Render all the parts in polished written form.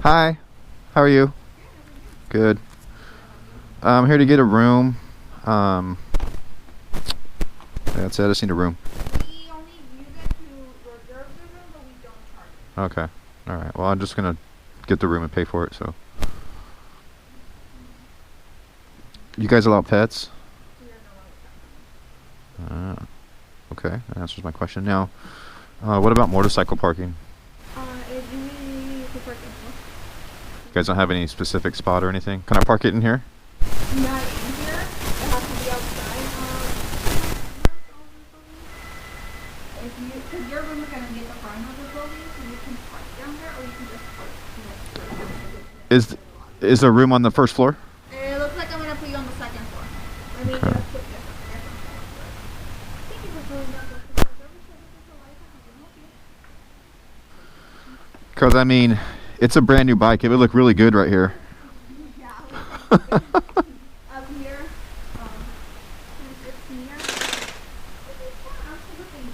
Hi, how are you? Good. I'm here to get a room. That's it, I just need a room. We only use it to reserve the room, but we don't charge it. Okay, alright. Well, I'm just gonna get the room and pay for it, so. You guys allow pets? Okay, that answers my question. Now, what about motorcycle parking? If you need to park in You guys don't have any specific spot or anything? Can I park it in here? not in here, it has to be outside. Because your room is going to be at the front of the building, so you can park down there, or you can just park next to it. Is there room on the first floor? It looks like I'm going to put you on the second floor. Let me Okay. just put you on the second floor. Thank you for filling out the service. Because, I mean, it's a brand new bike. It would look really good right here. Yeah. Up here, it's near. Absolutely.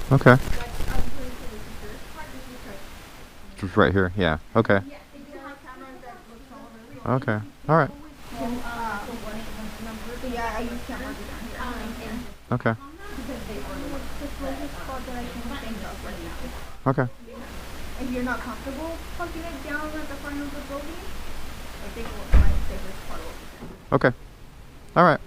So the Okay. Just right here. Yeah. Okay. Okay. All right. Yeah, I use cameras down here. Okay. Okay. If you're not comfortable plugging it down at the front of the building, I think we'll find the safest part will be Okay. All right.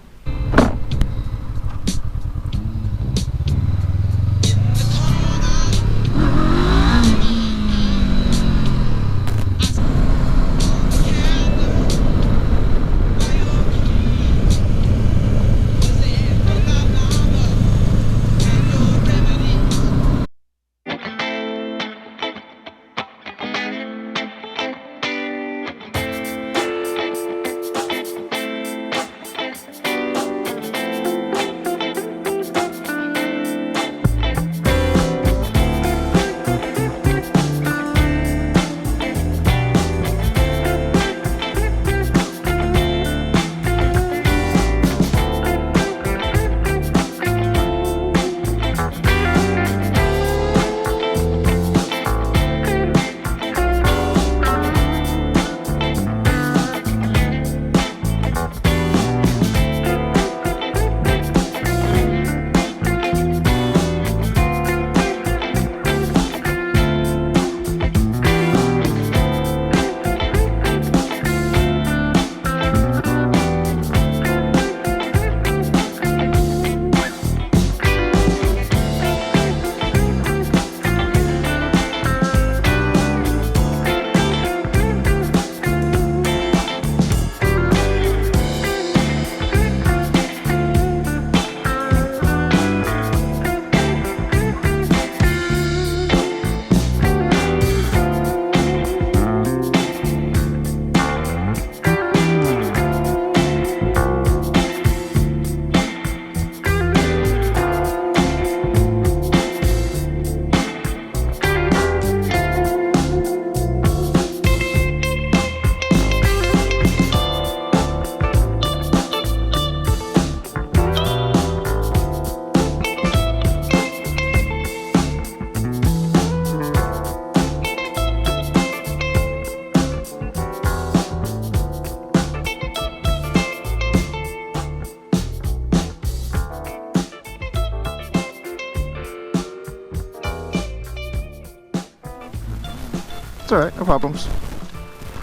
It's all right. No problems.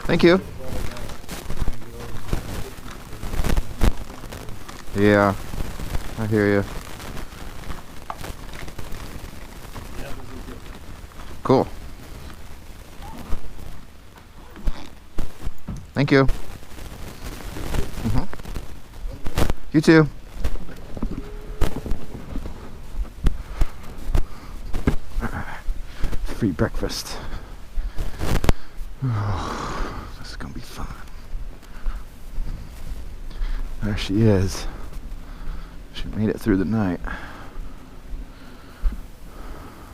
Thank you. Yeah, I hear you. Cool. Thank you. You too. Free breakfast. Oh, this is gonna be fun. There she is. She made it through the night.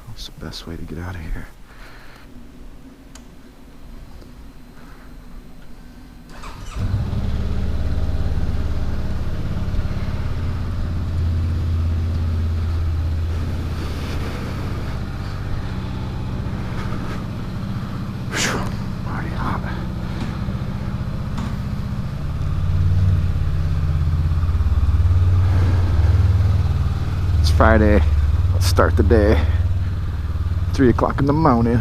What's the best way to get out of here? Friday. Let's start the day. 3 o'clock in the morning.